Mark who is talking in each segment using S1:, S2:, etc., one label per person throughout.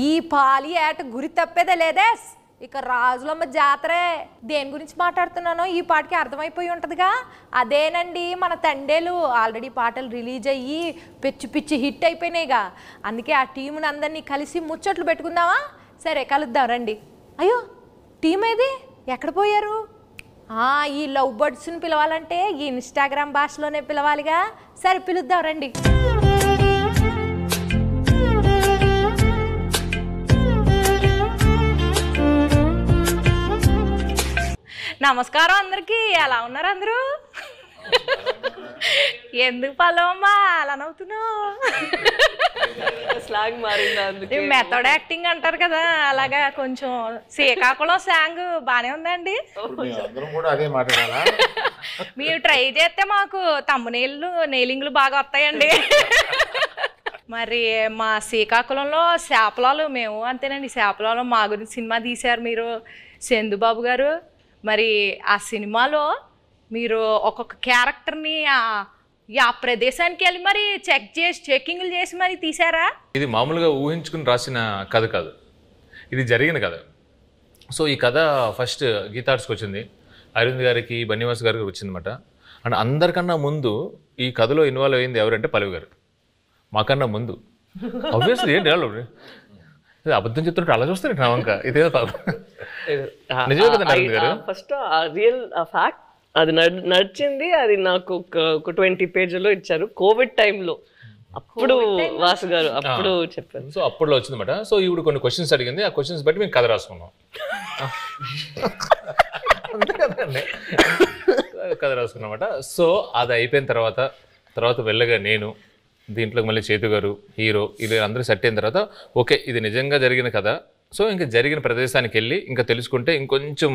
S1: ఈ పాలి ఏట గురి తప్పేదే లేదే. ఇక రాజులమ్మ జాతరే. దేని గురించి మాట్లాడుతున్నానో ఈ పాటకి అర్థమైపోయి ఉంటుందిగా. అదేనండి మన తండేలు. ఆల్రెడీ పాటలు రిలీజ్ అయ్యి పిచ్చి పిచ్చి హిట్ అయిపోయినాయిగా. అందుకే ఆ టీముని అందరినీ కలిసి ముచ్చట్లు పెట్టుకుందామా? సరే కలుద్దాం రండి. అయ్యో టీం ఏది, ఎక్కడ పోయారు? ఈ లవ్ బర్డ్స్ని పిలవాలంటే ఈ ఇన్స్టాగ్రామ్ భాషలోనే పిలవాలిగా. సరే పిలుద్దాం రండి. నమస్కారం అందరికీ. ఎలా ఉన్నారు అందరూ? ఎందుకు పల్లవమ్మా అలా నవ్వుతున్నావు?
S2: స్లాంగ్ మారింది,
S1: మెథడ్ యాక్టింగ్ అంటారు కదా, అలాగా కొంచెం శ్రీకాకుళం స్లాంగ్ బానే ఉందండి. మీరు ట్రై చేస్తే మాకు తమ్మునీళ్ళు నెయిలింగ్లు బాగా వస్తాయండి. మరి మా శ్రీకాకుళంలో శాపలాలు మేము అంతేనండి. శాపలాలు మా గురించి సినిమా తీశారు మీరు, చందుబాబు గారు. మరి ఆ సినిమాలో మీరు ఒక్కొక్క క్యారెక్టర్ని ఆ ప్రదేశానికి వెళ్ళి మరి చెక్కింగ్లు చేసి మరి తీసారా?
S3: ఇది మామూలుగా ఊహించుకుని రాసిన కథ కాదు, ఇది జరిగిన కథ. సో ఈ కథ ఫస్ట్ గీతార్ట్స్కి వచ్చింది, అరవింద్ గారికి, బన్నివాస్ గారికి వచ్చిందన్నమాట. అండ్ అందరికన్నా ముందు ఈ కథలో ఇన్వాల్వ్ అయింది ఎవరంటే పల్లవి గారు. మాకన్నా ముందు ఆబ్వియస్లీ ఏంటి అబద్ధం చెప్తుంటే అలా చూస్తారు నా వంక. ఇదే నిజమే కదండి అరవింద్ గారు.
S2: ఫస్ట్ రియల్ ఫ్యాక్ట్ అది నడిచింది. అది నాకు ఒక 20 పేజీలో ఇచ్చారు కోవిడ్ టైంలో. అప్పుడు వాసు గారు అప్పుడు చెప్పారు.
S3: సో అప్పుడులో వచ్చిందన్నమాట. సో ఈవిడ కొన్ని క్వశ్చన్స్ అడిగింది, ఆ క్వశ్చన్స్ బట్టి మేము కథ రాసుకున్నాం. అంతే కదండి, కథ రాసుకున్నమాట. సో అది అయిపోయిన తర్వాత వెళ్ళగా నేను దీంట్లో మళ్ళీ చేతు గారు హీరో, ఇది అందరూ సెట్ అయిన తర్వాత ఓకే ఇది నిజంగా జరిగిన కథ. సో ఇంకా జరిగిన ప్రదేశానికి వెళ్ళి ఇంకా తెలుసుకుంటే ఇంకొంచెం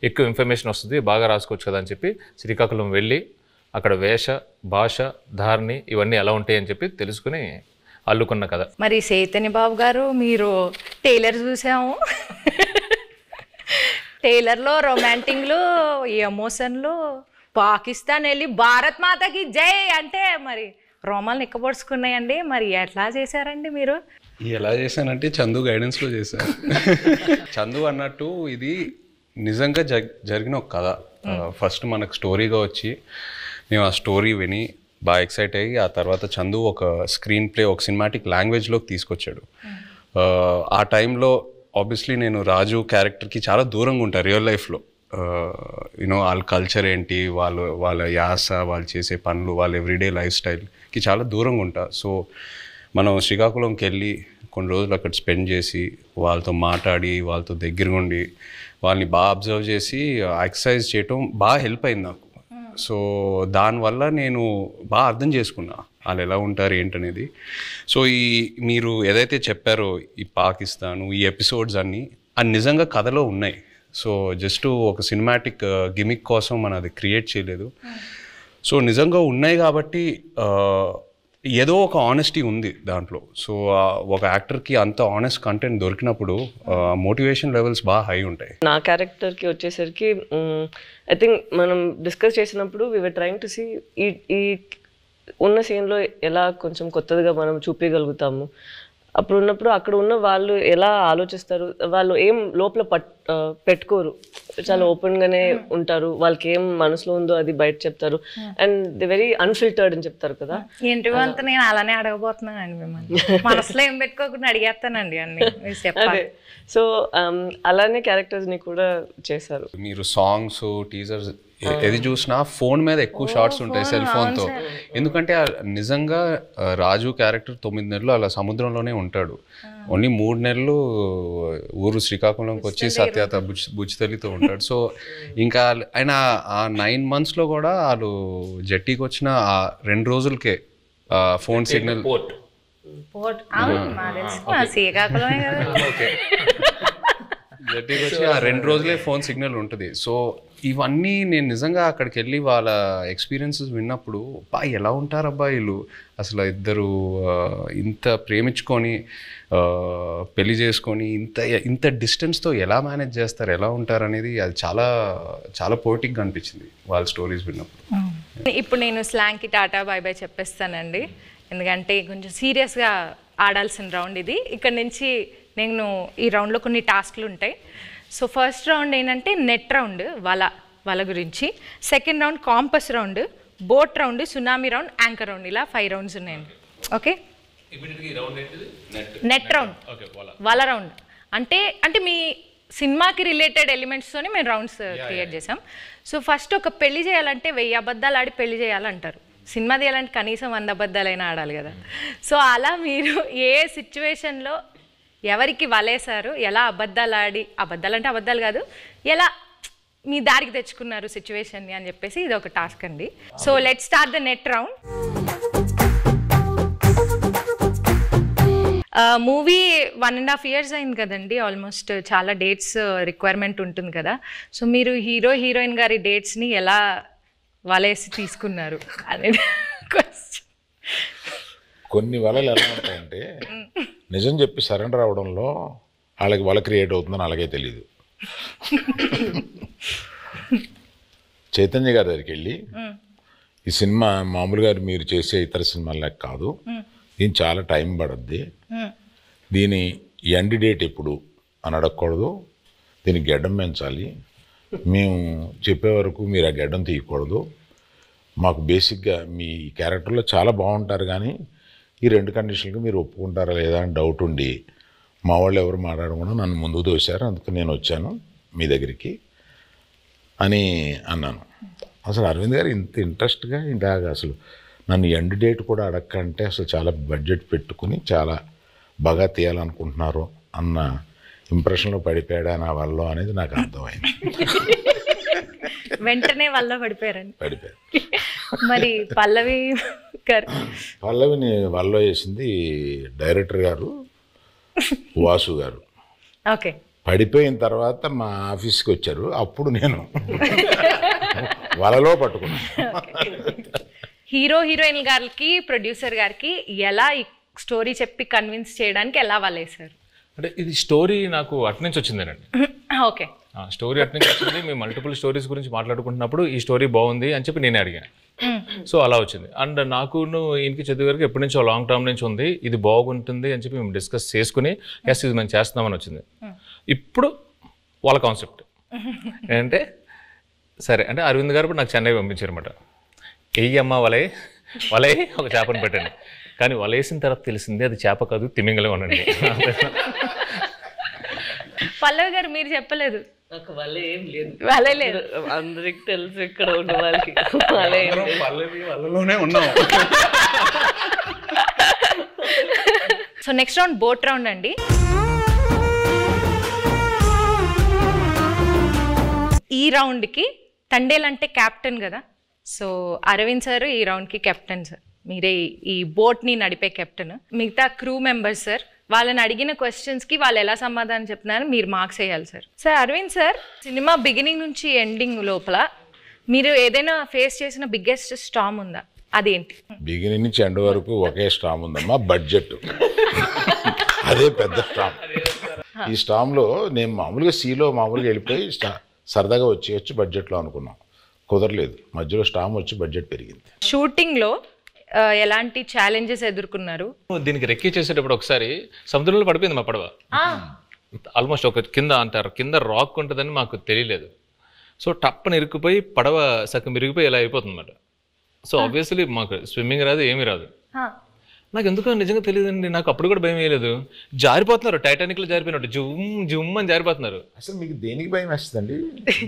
S3: ఎక్కువ ఇన్ఫర్మేషన్ వస్తుంది, బాగా రాసుకోవచ్చు కదా అని చెప్పి శ్రీకాకుళం వెళ్ళి అక్కడ వేష, భాష, ధారణి ఇవన్నీ ఎలా ఉంటాయి అని చెప్పి తెలుసుకుని అల్లుకున్న కథ.
S1: మరి చైతన్య బాబు గారు మీరు టైలర్ చూసాము. టైలర్లో రొమాంటిక్లు, ఎమోషన్లు, పాకిస్తాన్ వెళ్ళి భారత్ మాతకి జై అంటే మరి రోమాలు నిక్కబడుచుకున్నాయండి. మరి ఎట్లా చేశారండి మీరు?
S4: ఎలా చేశానంటే చందు గైడెన్స్లో చేశాను. చందు అన్నట్టు ఇది నిజంగా జరిగిన ఒక కథ. ఫస్ట్ మనకు స్టోరీగా వచ్చి మేము ఆ స్టోరీ విని బాగా ఎక్సైట్ అయ్యి ఆ తర్వాత చందు ఒక స్క్రీన్ ప్లే, ఒక సినిమాటిక్ లాంగ్వేజ్లోకి తీసుకొచ్చాడు. ఆ టైంలో ఆబ్వియస్లీ నేను రాజు క్యారెక్టర్కి చాలా దూరంగా ఉంటాను రియల్ లైఫ్లో. వాళ్ళ కల్చర్ ఏంటి, వాళ్ళ యాస, వాళ్ళు చేసే పనులు, వాళ్ళ ఎవ్రీడే లైఫ్ స్టైల్కి చాలా దూరంగా ఉంటా. సో మనం శ్రీకాకుళంకి వెళ్ళి కొన్ని రోజులు అక్కడ స్పెండ్ చేసి వాళ్ళతో మాట్లాడి వాళ్ళతో దగ్గరగా ఉండి వాళ్ళని బాగా అబ్జర్వ్ చేసి ఎక్సర్సైజ్ చేయటం బాగా హెల్ప్ అయింది నాకు. సో దానివల్ల నేను బాగా అర్థం చేసుకున్నా వాళ్ళు ఎలా ఉంటారు ఏంటనేది. సో మీరు ఏదైతే చెప్పారో ఈ పాకిస్తాను, ఈ ఎపిసోడ్స్ అన్నీ అది నిజంగా కథలో ఉన్నాయి. సో జస్ట్ ఒక సినిమాటిక్ గిమిక్ కోసం మనం అది క్రియేట్ చేయలేదు. సో నిజంగా ఉన్నాయి కాబట్టి ఏదో ఒక ఆనెస్టీ ఉంది దాంట్లో. సో ఒక యాక్టర్కి అంత ఆనెస్ట్ కంటెంట్ దొరికినప్పుడు మోటివేషన్ లెవెల్స్ బాగా హై ఉంటాయి.
S2: నా క్యారెక్టర్కి వచ్చేసరికి ఐ థింక్ మనం డిస్కస్ చేసినప్పుడు we were trying to see ఈ ఉన్న సీన్లో ఎలా కొంచెం కొత్తగా మనం చూపించగలుగుతాము. అప్పుడు ఉన్నప్పుడు అక్కడ ఉన్న వాళ్ళు ఎలా ఆలోచిస్తారు, వాళ్ళు ఏం లోపల పెట్టుకోరు, చాలా ఓపెన్గానే ఉంటారు. వాళ్ళకి ఏం మనసులో ఉందో అది బయట చెప్తారు. అండ్ ది వెరీ అన్ఫిల్టర్డ్ అని చెప్తారు కదా.
S1: ఏంటి అంతా నేను అలానే అడగబోతున్నానండి మిమ్మల్ని. మనసులో ఏం పెట్టుకోకుండా అడిగేస్తానండి అన్ని.
S2: అదే సో అలానే క్యారెక్టర్స్ని కూడా చేశారు.
S4: మీరు సాంగ్స్, టీజర్స్ ఏది చూసినా ఫోన్ మీద ఎక్కువ షార్ట్స్ ఉంటాయి, సెల్ ఫోన్తో. ఎందుకంటే నిజంగా రాజు క్యారెక్టర్ 9 నెలలు అలా సముద్రంలోనే ఉంటాడు. ఓన్లీ 3 నెలలు ఊరు శ్రీకాకుళంకి వచ్చి సత్యత బుచ్చితల్లితో ఉంటాడు. సో ఇంకా ఆయన ఆ 9 monthsలో కూడా వాళ్ళు జట్టీకి వచ్చిన ఆ 2 రోజులకే ఫోన్ సిగ్నల్ జట్టీకి వచ్చి ఆ 2 రోజులే ఫోన్ సిగ్నల్ ఉంటుంది. సో ఇవన్నీ నేను నిజంగా అక్కడికి వెళ్ళి వాళ్ళ ఎక్స్పీరియన్సెస్ విన్నప్పుడు ఎలా ఉంటారు అబ్బాయిలు, అసలు ఇద్దరు ఇంత ప్రేమించుకొని పెళ్లి చేసుకొని ఇంత డిస్టెన్స్తో ఎలా మేనేజ్ చేస్తారు, ఎలా ఉంటారు అనేది అది చాలా చాలా పోయిటిక్గా అనిపించింది వాళ్ళ స్టోరీస్ విన్నప్పుడు.
S1: ఇప్పుడు నేను స్లాంగ్కి టాటా బాయ్ బాయ్ చెప్పేస్తానండి, ఎందుకంటే కొంచెం సీరియస్గా ఆడాల్సిన రౌండ్ ఇది. ఇక్కడ నుంచి నేను ఈ రౌండ్లో కొన్ని టాస్క్లు ఉంటాయి. సో ఫస్ట్ రౌండ్ ఏంటంటే నెట్ రౌండ్, వల గురించి. Second round campus round, boat round, tsunami round, anchor round, ఇలా 5 రౌండ్స్ ఉన్నాయండి. ఓకే, నెట్ రౌండ్, వల రౌండ్ అంటే మీ సినిమాకి రిలేటెడ్ ఎలిమెంట్స్తోని మేము రౌండ్స్ క్రియేట్ చేసాం. సో ఫస్ట్ ఒక పెళ్లి చేయాలంటే 1000 అబద్ధాలు ఆడి పెళ్లి చేయాలంటారు. సినిమా తీయాలంటే కనీసం 100 అబద్ధాలైనా ఆడాలి కదా. సో అలా మీరు ఏ సిచ్యువేషన్లో ఎవరికి వలేశారు, ఎలా అబద్ధాలు ఆడి, అబద్ధాలు అంటే అబద్ధాలు కాదు, ఎలా మీ దారికి తెచ్చుకున్నారు సిచ్యువేషన్ని అని చెప్పేసి ఇది ఒక టాస్క్ అండి. So let start the net round. Movie 1.5 years అయింది కదండి, ఆల్మోస్ట్ చాలా డేట్స్ రిక్వైర్మెంట్ ఉంటుంది కదా. సో మీరు హీరోయిన్ గారి డేట్స్ని ఎలా వలేసి తీసుకున్నారు అనేది క్వశ్చన్.
S5: కొన్ని వలలు ఎలా ఉంటాయంటే నిజం చెప్పి సరెండర్ అవడంలో వాళ్ళకి వల క్రియేట్ అవుతుందని అలాగే తెలియదు. చైతన్య గారి దగ్గరికి వెళ్ళి ఈ సినిమా మామూలుగా మీరు చేసే ఇతర సినిమాలకు కాదు, దీని చాలా టైం పడుద్ది, దీని ఎండ్ డేట్ ఎప్పుడు అని అడగకూడదు, దీనికి గెడ్డం పెంచాలి, మేము చెప్పే వరకు మీరు ఆ గెడ్డం తీయకూడదు, మాకు బేసిక్గా మీ క్యారెక్టర్లో చాలా బాగుంటారు కానీ ఈ 2 కండిషన్లకు మీరు ఒప్పుకుంటారా లేదా అని డౌట్ ఉండి మా వాళ్ళు ఎవరు మాట్లాడకుండా నన్ను ముందుకు తోశారు, అందుకు నేను వచ్చాను మీ దగ్గరికి అని అన్నాను. అసలు అరవింద్ గారు ఇంత ఇంట్రెస్ట్గా ఇలాగ అసలు నన్ను ఎండ్ డేట్ కూడా అడగకంటే అసలు చాలా బడ్జెట్ పెట్టుకుని చాలా బాగా తీయాలనుకుంటున్నారు అన్న ఇంప్రెషన్లో పడిపోయాడా నా వల్ల అనేది నాకు అర్థమైంది.
S1: వెంటనే వల్ల పడిపోయారండి.
S5: పడిపోయారు.
S1: మరి
S5: పల్లవిని వల్ల వేసింది డైరెక్టర్ గారు వాసు గారు.
S1: ఓకే,
S5: పడిపోయిన తర్వాత మా ఆఫీస్కి వచ్చారు, అప్పుడు నేను వలలో పట్టుకున్నాను.
S1: హీరోయిన్ గారికి ప్రొడ్యూసర్ గారికి ఎలా ఈ స్టోరీ చెప్పి కన్విన్స్ చేయడానికి ఎలా వలేసారు?
S3: అంటే ఇది స్టోరీ నాకు అటు నుంచి వచ్చిందేనండి.
S1: ఓకే,
S3: స్టోరీ అటు నుంచి వచ్చింది. మేము మల్టిపుల్ స్టోరీస్ గురించి మాట్లాడుకుంటున్నప్పుడు ఈ స్టోరీ బాగుంది అని చెప్పి నేనే అడిగాను. సో అలా వచ్చింది. అండ్ నాకు ఈయనకి చదువు గారికి ఎప్పటి నుంచో లాంగ్ టర్మ్ నుంచి ఉంది, ఇది బాగుంటుంది అని చెప్పి మేము డిస్కస్ చేసుకుని ఎస్ ఇది మేము చేస్తున్నామని వచ్చింది. ఇప్పుడు వాళ్ళ కాన్సెప్ట్ ఏంటంటే సరే అంటే అరవింద్ గారు ఇప్పుడు నాకు చెన్నై పంపించారన్నమాట. అమ్మ వలే ఒక చేపను పెట్టండి, కానీ వలేసిన తర్వాత తెలిసింది అది చేప కాదు తిమింగలం అనండి.
S1: పల్లవి గారు మీరు చెప్పలేదు.
S2: నాకు వలే ఏం లేదు,
S1: వలే లేదు,
S2: అందరికి తెలుసు ఇక్కడ ఉన్న వాళ్ళకి వలే ఏం లేదు.
S4: వాళ్ళలోనే ఉన్నాం.
S1: So next round boat round అండి. ఈ రౌండ్కి తండేల్ అంటే క్యాప్టెన్ కదా, సో అరవింద్ సార్ ఈ రౌండ్కి కెప్టెన్ సార్, మీరే ఈ బోట్ని నడిపే కెప్టెన్. మిగతా క్రూ మెంబర్స్ సార్, వాళ్ళని అడిగిన క్వశ్చన్స్కి వాళ్ళు ఎలా సమాధానం చెప్తున్నారో మీరు మార్క్స్ వేయాలి sir. Sir Arvind sir, cinema beginning నుంచి ఎండింగ్ లోపల మీరు ఏదైనా ఫేస్ చేసిన బిగ్గెస్ట్ స్టామ్ ఉందా, అదేంటి?
S5: బిగినింగ్ నుంచి ఎండ్ వరకు ఒకే స్టామ్ ఉందమ్మా, బడ్జెట్. అదే పెద్ద స్టామ్. ఈ స్టామ్లో నేను మామూలుగా మామూలుగా వెళ్ళిపోయి సరదాగా వచ్చి బడ్జెట్లో అనుకున్నాం, కుదరలేదు. మధ్యలో స్టామ్ వచ్చి బడ్జెట్ పెరిగింది.
S1: షూటింగ్లో ఎలాంటి ఛాలెంజెస్ ఎదుర్కొన్నారు?
S3: దీనికి రెక్కి చేసేటప్పుడు ఒకసారి సముద్రంలో పడిపోయింది మా పడవ. ఆల్మోస్ట్ ఒక కింద రాక్ ఉంటుందని మాకు తెలియలేదు. సో టప్పని ఇరుక్కుపోయి పడవ సగం ఇరిగిపోయి ఇలా అయిపోతుంది అన్నమాట. సో ఆబ్వియస్లీ మాకు స్విమ్మింగ్ రాదు, ఏమీ రాదు. నాకు ఎందుకో నిజంగా తెలియదండి, నాకు అప్పుడు కూడా భయం వేయలేదు. జారిపోతున్నారు, టైటానిక్లో జారిపోయినట్టు జుమ్ అని జారిపోతున్నారు.
S5: అసలు మీకు దేనికి భయం వేస్తుందండి?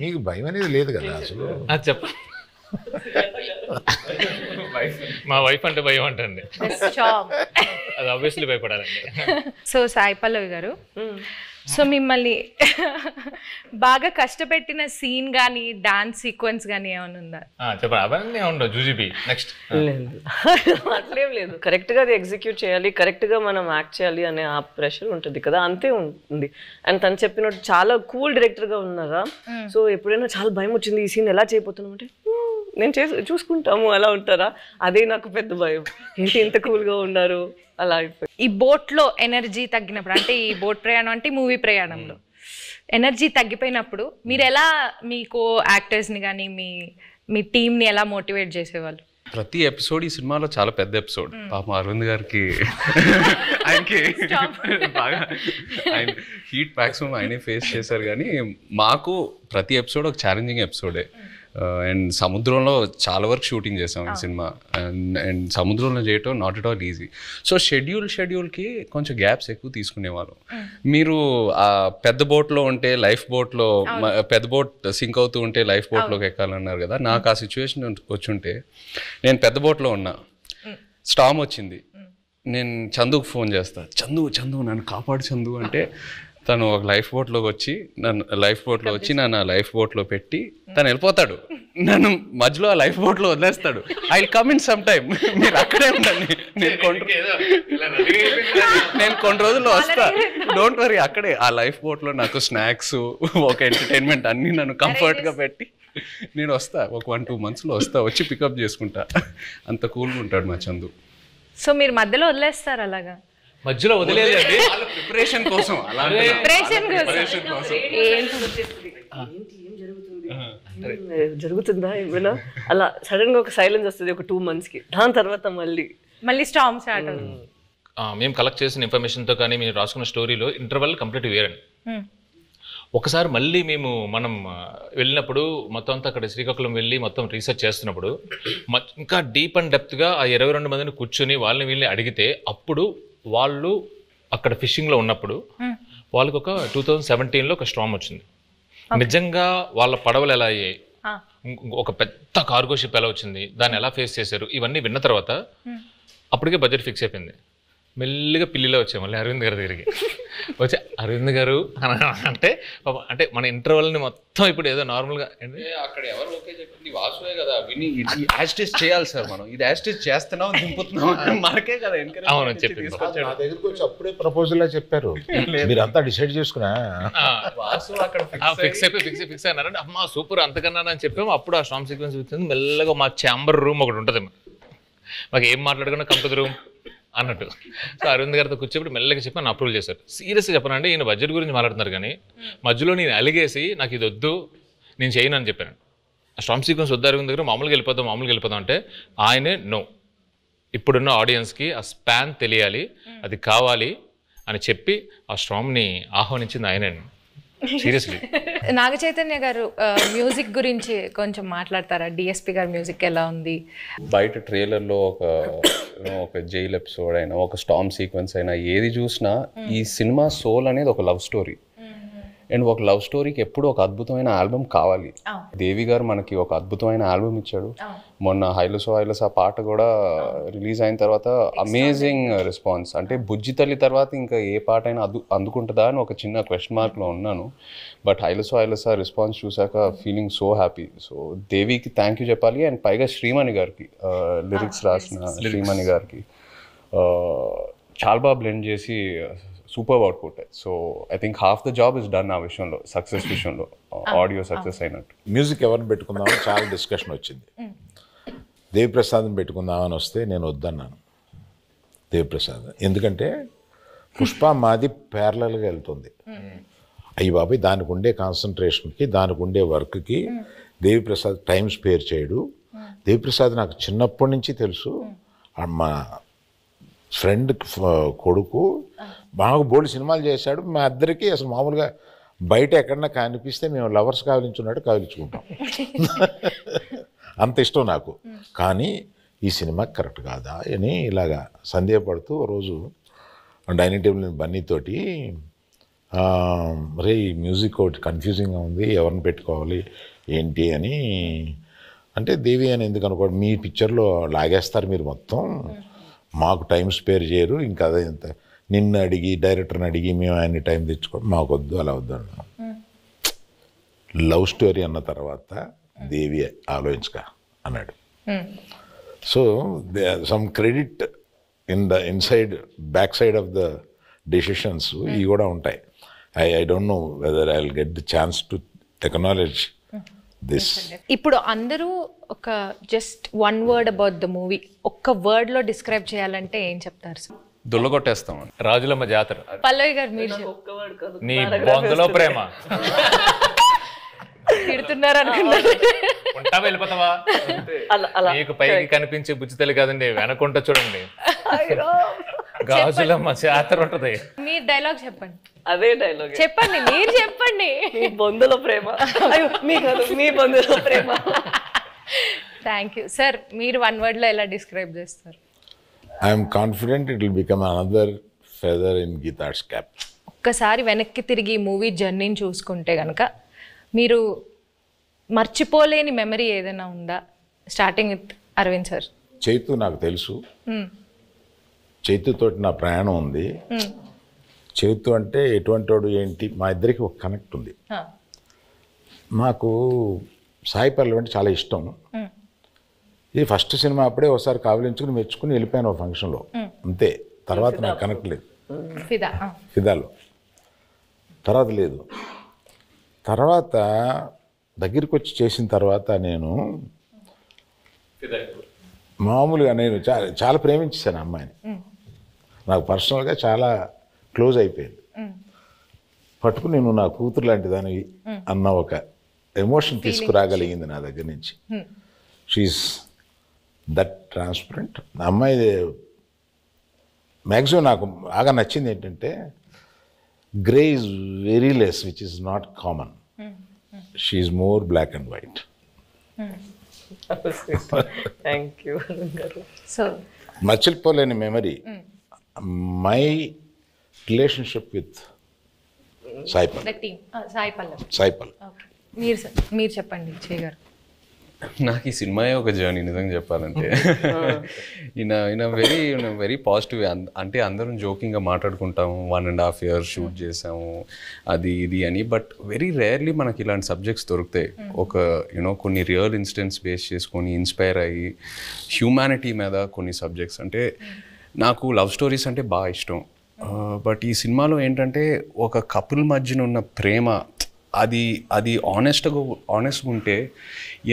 S5: మీకు భయం అనేది లేదు కదా అసలు.
S3: అది చెప్ప మా వైఫ్ అంటే భయం అంటండి, అది ఆబ్వియస్లీ భయపడాలండి.
S1: సో సాయి పల్లవి గారు, సో మిమ్మల్ని బాగా కష్టపెట్టిన సీన్ కానీ డాన్స్ సీక్వెన్స్ కానీ ఏమైనా ఉందా?
S3: చెప్పండి. అవన్నీ ఉండవు. జూజీబీ నెక్స్ట్
S2: లేదు, అట్లేం లేదు. కరెక్ట్గా అది ఎగ్జిక్యూట్ చేయాలి, కరెక్ట్గా మనం యాక్ట్ చేయాలి అనే ఆ ప్రెషర్ ఉంటుంది కదా, అంతే ఉంటుంది. అండ్ తను చెప్పినట్టు చాలా కూల్ డైరెక్టర్గా ఉన్నారా. సో ఎప్పుడైనా చాలా భయం వచ్చింది ఈ సీన్ ఎలా చేయబోతున్నాం అంటే నేను చూసుకుంటాము అలా ఉంటారా, అదే నాకు పెద్ద భయం. ఏంటి ఇంత కూల్గా ఉన్నారు అలా అయిపోయి.
S1: ఈ బోట్లో ఎనర్జీ తగ్గినప్పుడు, అంటే ఈ బోట్ ప్రయాణం అంటే మూవీ ప్రయాణంలో ఎనర్జీ తగ్గిపోయినప్పుడు మీరు ఎలా మీ కో యాక్టర్స్ని కానీ మీ టీంని ఎలా మోటివేట్ చేసేవాళ్ళు?
S4: ప్రతి ఎపిసోడ్ ఈ సినిమాలో చాలా పెద్ద ఎపిసోడ్. పాపం అరవింద్ గారికి ఆయనకి బాగా ఆయన హీట్ మ్యాక్సిమం ఆయనే ఫేస్ చేశారు. కానీ మాకు ప్రతి ఎపిసోడ్ ఒక ఛాలెంజింగ్ ఎపిసోడే. అండ్ సముద్రంలో చాలా వరకు షూటింగ్ చేసాం ఈ సినిమా. అండ్ సముద్రంలో చేయటం not at all easy. So షెడ్యూల్కి కొంచెం గ్యాప్స్ ఎక్కువ తీసుకునేవాళ్ళం. మీరు ఆ పెద్ద బోట్లో ఉంటే లైఫ్ బోట్లో, పెద్ద బోట్ సింక్ అవుతూ ఉంటే లైఫ్ బోట్లోకి ఎక్కాలన్నారు కదా. నాకు ఆ సిచ్యువేషన్ వచ్చుంటే, నేను పెద్ద బోట్లో ఉన్నా, స్టామ్ వచ్చింది, నేను చందుకు ఫోన్ చేస్తా, చందు నన్ను కాపాడు చందు అంటే, తను ఒక లైఫ్ బోట్లోకి వచ్చి నన్ను లైఫ్ బోట్లో పెట్టి తను వెళ్ళిపోతాడు. నన్ను మధ్యలో ఆ లైఫ్ బోట్లో వదిలేస్తాడు. I will come in some time, మీరు అక్కడే ఉండండి, నేను కొన్ని రోజుల్లో వస్తా, డోంట్ వరీ. అక్కడే ఆ లైఫ్ బోట్లో నాకు స్నాక్స్, ఒక ఎంటర్టైన్మెంట్ అన్నీ నన్ను కంఫర్ట్గా పెట్టి నేను వస్తా. ఒక 1-2 monthsలో వస్తా, వచ్చి పికప్ చేసుకుంటా. అంత కూల్గా ఉంటాడు మా చందు.
S1: సో మీరు మధ్యలో వదిలేస్తారు అలాగా?
S3: మధ్యలో వదిలేదండి,
S4: ప్రిపరేషన్ కోసం.
S2: జరుగుతుందా ఏమైనా అలా సడన్ గా ఒక సైలెన్స్ వస్తుంది ఒక 2 monthsకి. దాని తర్వాత మళ్ళీ
S1: స్టార్మ్ స్టార్ట్ అవుతుంది.
S3: మేము కలెక్ట్ చేసిన ఇన్ఫర్మేషన్తో కానీ మీరు రాసుకున్న స్టోరీలో ఇంటర్వెల్ కంప్లీట్ వేరండి. ఒకసారి మళ్ళీ మనం వెళ్ళినప్పుడు మొత్తం అంతా అక్కడ శ్రీకాకుళం వెళ్ళి మొత్తం రీసెర్చ్ చేస్తున్నప్పుడు ఇంకా డీప్ అండ్ డెప్త్గా ఆ 22 మందిని కూర్చొని వాళ్ళని వీళ్ళని అడిగితే, అప్పుడు వాళ్ళు అక్కడ ఫిషింగ్లో ఉన్నప్పుడు వాళ్ళకి ఒక 2017లో ఒక స్టార్మ్ వచ్చింది. నిజంగా వాళ్ళ పడవలు ఎలా అయ్యాయి, ఒక పెద్ద కార్గో షిప్ ఎలా వచ్చింది, దాన్ని ఎలా ఫేస్ చేశారు, ఇవన్నీ విన్న తర్వాత అప్పటికే బడ్జెట్ ఫిక్స్ అయిపోయింది. మెల్లిగా పిల్లిలో వచ్చాయి మళ్ళీ అరవింద్ గారి దగ్గరికి వచ్చి, అరవింద్ గారు అంటే మన ఇంటర్వెల్ని మొత్తం ఇప్పుడు ఏదో నార్మల్గా
S4: అక్కడ ఎవరు ఓకే చెప్పింది వాసువే కదా, విని యాస్టేజ్ చేయాలి సార్, మనం ఇది యాస్టేజ్ చేస్తున్నాం దింపుతున్నాం మనకే కదా.
S3: అవును చెప్పి
S5: నా దగ్గరికి వచ్చి అప్పుడే ప్రపోజల్ చెప్పారు, మీరంతా డిసైడ్ చేసుకున్నా
S4: వాసు అక్కడ
S3: ఫిక్స్ అయినారంటే అమ్మా సూపర్ అంతకన్నా అని చెప్పాము. అప్పుడు ఆ స్టార్మ్ సీక్వెన్స్ వచ్చింది. మెల్లగా మా ఛాంబర్ రూమ్ ఒకటి ఉంటుంది, మాకు ఏం మాట్లాడుకున్నా కంపెనీ రూమ్ అన్నట్టు. సో అరవింద్ గారితో కూర్చోబెట్టి మెల్లగా చెప్పి నన్ను అప్రూవల్ చేశారు. సీరియస్గా చెప్పనంటే ఈయన బడ్జెట్ గురించి మాట్లాడుతున్నారు, కానీ మధ్యలో నేను అలిగేసి నాకు ఇది వద్దు నేను చేయను అని చెప్పాను. ఆ స్టార్మ్ సీక్వెన్స్ వద్దు అరవింద్ దగ్గర, మామూలుగా వెళ్ళిపోతాం అంటే ఆయనే నో, ఇప్పుడున్న ఆడియన్స్కి ఆ స్పాన్ తెలియాలి, అది కావాలి అని చెప్పి ఆ స్టార్మ్ని ఆహ్వానించింది ఆయనే. సీరియస్లీ.
S1: నాగ చైతన్య గారు మ్యూజిక్ గురించి కొంచెం మాట్లాడతారా? డిఎస్పి గారి మ్యూజిక్ ఎలా ఉంది?
S4: బయట ట్రైలర్లో ఒక జైల్ ఎపిసోడ్ అయినా, ఒక స్టార్మ్ సీక్వెన్స్ అయినా, ఏది చూసినా ఈ సినిమా సోల్ అనేది ఒక లవ్ స్టోరీ. అండ్ ఒక లవ్ స్టోరీకి ఎప్పుడు ఒక అద్భుతమైన ఆల్బమ్ కావాలి. దేవి గారు మనకి ఒక అద్భుతమైన ఆల్బమ్ ఇచ్చాడు. మొన్న హైలసో పాట కూడా రిలీజ్ అయిన తర్వాత అమేజింగ్ రెస్పాన్స్. అంటే బుజ్జి తల్లి తర్వాత ఇంకా ఏ పాట అయినా అందుకుంటుందా అని ఒక చిన్న క్వశ్చన్ మార్క్లో ఉన్నాను. బట్ హైలసో రెస్పాన్స్ చూసాక ఫీలింగ్ సో హ్యాపీ. సో దేవికి థ్యాంక్ యూ చెప్పాలి. అండ్ పైగా శ్రీమణి గారికి, లిరిక్స్ రాసిన శ్రీమణి గారికి చాలా బాగా బ్లెండ్ చేసి super output. So I think half the job is done ఆ విషయంలో, సక్సెస్ విషయంలో, ఆడియో సక్సెస్ అయినట్టు.
S5: మ్యూజిక్ ఎవరిని పెట్టుకుందామని చాలా డిస్కషన్ వచ్చింది. దేవిప్రసాద్ని పెట్టుకుందామని వస్తే నేను వద్దన్నాను దేవిప్రసాద్. ఎందుకంటే పుష్ప మాది ప్యారలల్గా వెళ్తుంది. అయ్యి బాబాయ్ దానికి ఉండే కాన్సన్ట్రేషన్కి, దానికి ఉండే వర్క్కి దేవిప్రసాద్ టైం స్పేర్ చేయడు. దేవిప్రసాద్ నాకు చిన్నప్పటి నుంచి తెలుసు. మా ఫ్రెండ్ కొడుకు బాగా బోల్డ్ సినిమాలు చేశాడు. మా ఇద్దరికి అసలు మామూలుగా బయట ఎక్కడన్నా కనిపిస్తే మేము లవర్స్ కావలించున్నట్టు కావలించుకుంటాం. అంత ఇష్టం నాకు. కానీ ఈ సినిమా కరెక్ట్ కాదా అని ఇలాగా సందేహపడుతూ రోజు డైనింగ్ టేబుల్ బన్నీతోటి రే ఈ మ్యూజిక్ ఒకటి కన్ఫ్యూజింగ్గా ఉంది, ఎవరిని పెట్టుకోవాలి ఏంటి అని అంటే, దేవి అని ఎందుకు అనుకోండి, మీ పిక్చర్లో లాగేస్తారు మీరు మొత్తం, మాకు టైం స్పేర్ చేయరు, ఇంకా అదే ఇంత నిన్ను అడిగి డైరెక్టర్ని అడిగి మేము ఆయన్ని టైం తెచ్చుకోండి, మాకు వద్దు, అలా వద్దు అన్నాం. లవ్ స్టోరీ అన్న తర్వాత దేవి ఆలోచించక అన్నాడు. So some credit inside back side of the decisions ఇవి కూడా ఉంటాయి. I don't know whether I will get the chance to acknowledge this.
S1: ఇప్పుడు అందరూ ఒక just 1 word about the movie, ఒక్క వర్డ్ లో డిస్క్రైబ్ చేయాలంటే ఏం చెప్తారు సార్?
S4: దుల్లగొట్టేస్తాం.
S3: రాజులమ్మ జాతర.
S1: పల్లవి గారు మీరు
S3: నీ బొందలో ప్రేమ.
S1: తిడుతున్నారు అనుకున్నాను.
S3: ఉంటావా వెళ్ళిపోతావా?
S2: అలా
S3: మీకు పైకి కనిపించే బుజ్జితల్లి కాదండి, వెనకుంట చూడండి గాజులమ్మ జాతర ఉంటది.
S1: మీరు డైలాగ్ చెప్పండి.
S2: అదే డైలాగ్
S1: చెప్పండి, మీరు చెప్పండి.
S2: మీ బొందుల ప్రేమ. అయ్యో, మీ కాదు, మీ బొందుల ప్రేమ.
S1: Thank you sir. మీరు 1 word లో ఎలా డిస్క్రైబ్ చేస్తారు?
S5: I'm confident it will become another feather in Geetha Arts cap.
S1: ఒక్కసారి వెనక్కి తిరిగి మూవీ జర్నీని చూసుకుంటే కనుక మీరు మర్చిపోలేని మెమరీ ఏదైనా ఉందా? Starting with Arvind sir.
S5: Chaitu నాకు తెలుసు, చైతుతోటి నా ప్రయాణం ఉంది. చైతు అంటే ఎటువంటి వాడు ఏంటి, మా ఇద్దరికి ఒక కనెక్ట్ ఉంది. మాకు సాయి పల్లవి అంటే చాలా ఇష్టం. ఇది ఫస్ట్ సినిమా అప్పుడే ఒకసారి కావలించుకుని మెచ్చుకుని వెళ్ళిపోయాను ఒక ఫంక్షన్లో, అంతే. తర్వాత నాకు కనెక్ట్ లేదు. ఫిదాలో తర్వాత లేదు. తర్వాత దగ్గరికి వచ్చి చేసిన తర్వాత నేను మామూలుగా నేను చాలా ప్రేమించేశాను అమ్మాయిని. నాకు పర్సనల్గా చాలా క్లోజ్ అయిపోయింది. పట్టుకుని నేను నా కూతురు లాంటి దానివి అన్న ఒక ఎమోషన్ తీసుకురాగలిగింది నా దగ్గర నుంచి. She's that transparent. నా అమ్మాయి మ్యాక్సిమం నాకు బాగా నచ్చింది ఏంటంటే grey is very less, which is not common. She is more black and white.
S2: Thank you.
S1: So
S5: మర్చిపోలేని memory my relationship with Sai Pallavi.
S1: Sai Pallavi.
S5: Sai Pallavi.
S1: మీరు చెప్పండి విజయ్ గారు.
S4: నాకు ఈ సినిమాయే ఒక జర్నీ నిజంగా చెప్పాలంటే. ఈయన వెరీ పాజిటివ్. అంటే అందరం జోకింగ్గా మాట్లాడుకుంటాము, 1.5 years షూట్ చేసాము అది ఇది అని. బట్ వెరీ రేర్లీ మనకి ఇలాంటి సబ్జెక్ట్స్ దొరుకుతాయి. ఒక కొన్ని రియల్ ఇన్సిడెంట్స్ బేస్ చేసుకొని ఇన్స్పైర్ అయ్యి హ్యూమానిటీ మీద కొన్ని సబ్జెక్ట్స్. అంటే నాకు లవ్ స్టోరీస్ అంటే బాగా ఇష్టం. బట్ ఈ సినిమాలో ఏంటంటే ఒక కపుల్ మధ్యన ఉన్న ప్రేమ అది ఆనెస్ట్గా ఉంటే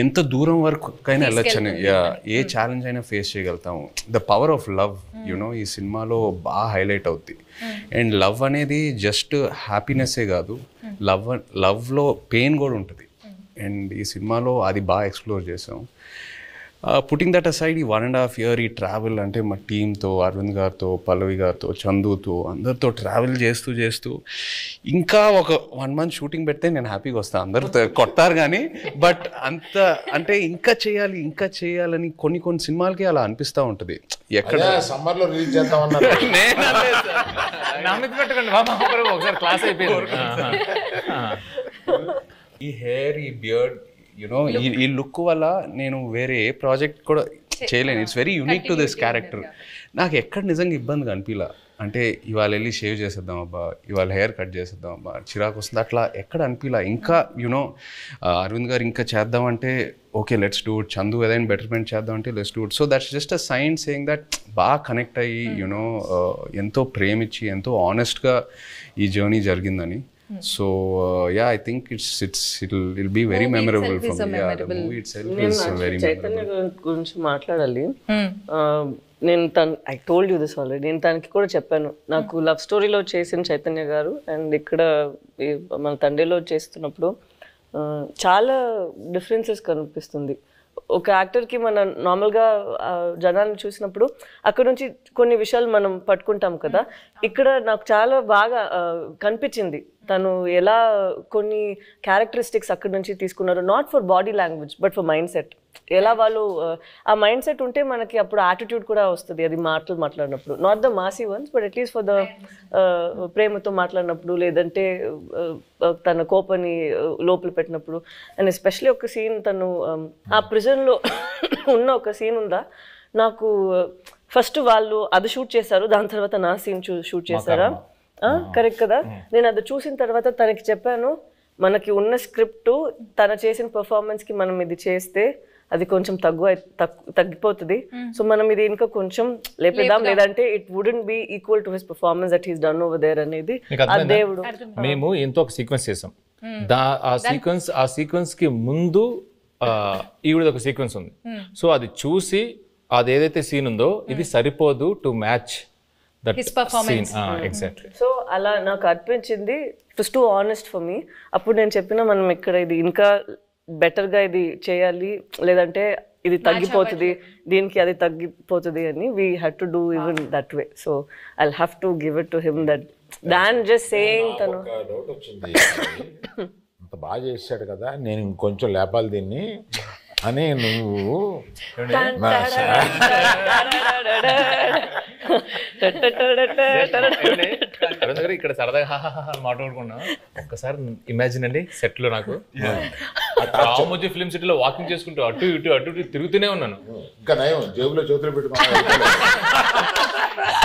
S4: ఎంత దూరం వరకైనా వెళ్ళొచ్చని, ఏ ఛాలెంజ్ అయినా ఫేస్ చేయగలుగుతాము. ద పవర్ ఆఫ్ లవ్ ఈ సినిమాలో బాగా హైలైట్ అవుద్ది. అండ్ లవ్ అనేది జస్ట్ హ్యాపీనెస్సే కాదు, లవ్లో పెయిన్ కూడా ఉంటుంది. అండ్ ఈ సినిమాలో అది బాగా ఎక్స్ప్లోర్ చేసాం. పుట్టింగ్ దట్ అసైడ్, ఈ 1.5 year ఈ ట్రావెల్ అంటే మా టీంతో, అరవింద్ గారితో, పల్లవి గారితో, చందుతో, అందరితో ట్రావెల్ చేస్తూ ఇంకా ఒక 1 month షూటింగ్ పెడితే నేను హ్యాపీగా వస్తాను. అందరితో కొట్టారు కానీ, బట్ అంత అంటే ఇంకా చేయాలని కొన్ని సినిమాలకి అలా అనిపిస్తూ ఉంటుంది. ఎక్కడ
S5: సమ్మర్లో రిలీజ్ చేద్దామన్నారు.
S3: ఒకసారి క్లాస్ అయిపోయింది.
S4: ఈ హెయిర్, ఈ బియర్డ్, ఈ లుక్ వల్ల నేను వేరే ఏ ప్రాజెక్ట్ కూడా చేయలేను. It's very unique to this character. నాకు ఎక్కడ నిజంగా ఇబ్బందిగా అనిపించలా. అంటే ఇవాళ వెళ్ళి షేవ్ చేసేద్దాం అబ్బా, ఇవాళ హెయిర్ కట్ చేసేద్దాం అబ్బా, చిరాకు వస్తుంది, అట్లా ఎక్కడ అనిపించలా. ఇంకా అరవింద్ గారు ఇంకా చేద్దామంటే okay let's do it, Chandu ఏదైనా బెటర్మెంట్ చేద్దామంటే let's do it. So that's just a sign saying that బాగా కనెక్ట్ అయ్యి ఎంతో ప్రేమించి ఎంతో ఆనెస్ట్గా ఈ జర్నీ జరిగిందని. So yeah, I think it'll be very memorable for me. Yeah, the movie itself is very
S2: Chaitanya గురించి మాట్లాడాలి. నేను I told you this already. నేను తనకి కూడా చెప్పాను, నాకు లవ్ స్టోరీలో చేసిన చైతన్య గారు అండ్ ఇక్కడ మన తండ్రిలో చేస్తున్నప్పుడు చాలా డిఫరెన్సెస్ కనిపిస్తుంది. ఒక యాక్టర్కి మన నార్మల్గా జనాన్ని చూసినప్పుడు అక్కడ నుంచి కొన్ని విషయాలు మనం పట్టుకుంటాం కదా. ఇక్కడ నాకు చాలా బాగా కనిపించింది తను ఎలా కొన్ని క్యారెక్టరిస్టిక్స్ అక్కడ నుంచి తీసుకున్నారు. Not for body language but for mind set. ఎలా వాళ్ళు ఆ మైండ్ సెట్ ఉంటే మనకి అప్పుడు యాటిట్యూడ్ కూడా వస్తుంది. అది మాట్లాడినప్పుడు not the Masih once but at least for the ప్రేమతో మాట్లాడినప్పుడు, లేదంటే తన కోపాన్ని లోపల పెట్టినప్పుడు. అండ్ ఎస్పెషలీ ఒక సీన్ తను ఆ ప్రిజన్లో ఉన్న ఒక సీన్ ఉందా, నాకు ఫస్ట్ వాళ్ళు అది షూట్ చేశారు, దాని తర్వాత నా సీన్ షూట్ చేశారా, కరెక్ట్ కదా. నేను అది చూసిన తర్వాత తనకి చెప్పాను, మనకి ఉన్న స్క్రిప్ట్ తన చేసిన పర్ఫార్మెన్స్కి మనం ఇది చేస్తే అది కొంచెం తగ్గిపోతుంది. సో మనం ఇది ఇంకా కొంచెం లేపేద్దాం, లేదంటే it wouldn't be equal to his performance that he's done over there అనేది ఆ దేవుడు.
S3: మేము ఎంతో ఒక సీక్వెన్స్ చేసాం. ఆ సీక్వెన్స్ కి ముందు ఈవిడ ఒక సీక్వెన్స్ ఉంది. సో అది చూసి అది ఏదైతే సీన్ ఉందో ఇది సరిపోదు to match that
S1: His performance.
S3: Exactly.
S2: So అలా నాకు అనిపించింది it was two honest for me. అప్పుడు నేను చెప్పిన మనం ఇక్కడ ఇది ఇంకా బెటర్గా ఇది చేయాలి, లేదంటే ఇది తగ్గిపోతుంది, దీనికి అది తగ్గిపోతుంది అని we had to do even that way. So I have to give it to him that than just saying తను
S5: డౌట్ వచ్చింది, అంత బాగా చేశాడు కదా, నేను ఇంకొంచెం లేపాలి దీన్ని అని నువ్వు
S3: ఇక్కడ సరదాగా మాట్లాడుకున్నా. ఒక్కసారి ఇమాజిన్ అండి, సెట్ లో నాకు రామోజీ ఫిల్మ్ సిటీలో వాకింగ్ చేసుకుంటూ అటు ఇటు తిరుగుతూనే ఉన్నాను.
S5: ఇంకా నయం జేబులో చేతులు పెట్టుకున్నా.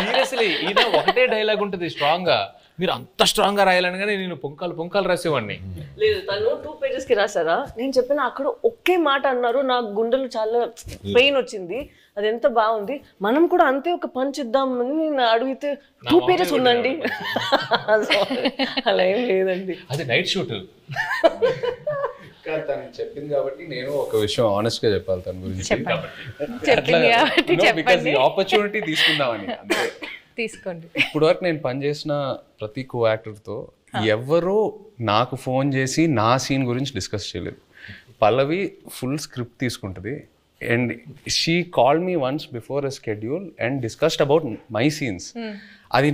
S3: సీరియస్లీ ఈయన ఒకటే డైలాగ్ ఉంటుంది స్ట్రాంగ్ గా, మీరు అంత స్ట్రాంగ్ గా రాయాలని కానీ నేను పొంకాలు రాసేవాడిని.
S2: లేదు, తను 2 pages కి రాసారా, నేను చెప్పిన అక్కడ ఒకే మాట అన్నారు, నాకు గుండెలు చాలా పెయిన్ వచ్చింది, అది ఎంత బాగుంది, మనం కూడా అంతే ఒక పంచ్ ఇద్దామని నేను అడిగితే 2 pages ఉందండి. అలా ఏం లేదండి,
S3: అది నైట్ షూట్.
S4: తను చెప్పింది కాబట్టి నేను ఒక విషయం ఆనెస్ట్ గా చెప్పాలి తన గురించి. బికాజ్ ఈ ఆపర్చునిటీ తీసుకుందామని అంతే.
S1: తీసుకోండి.
S4: ఇప్పుడు వరకు నేను పనిచేసిన ప్రతి కో యాక్టర్తో ఎవరో నాకు ఫోన్ చేసి నా సీన్ గురించి డిస్కస్ చేయలేదు. పల్లవి ఫుల్ స్క్రిప్ట్ తీసుకుంటుంది and she call me once before a schedule and discussed about my scenes. అది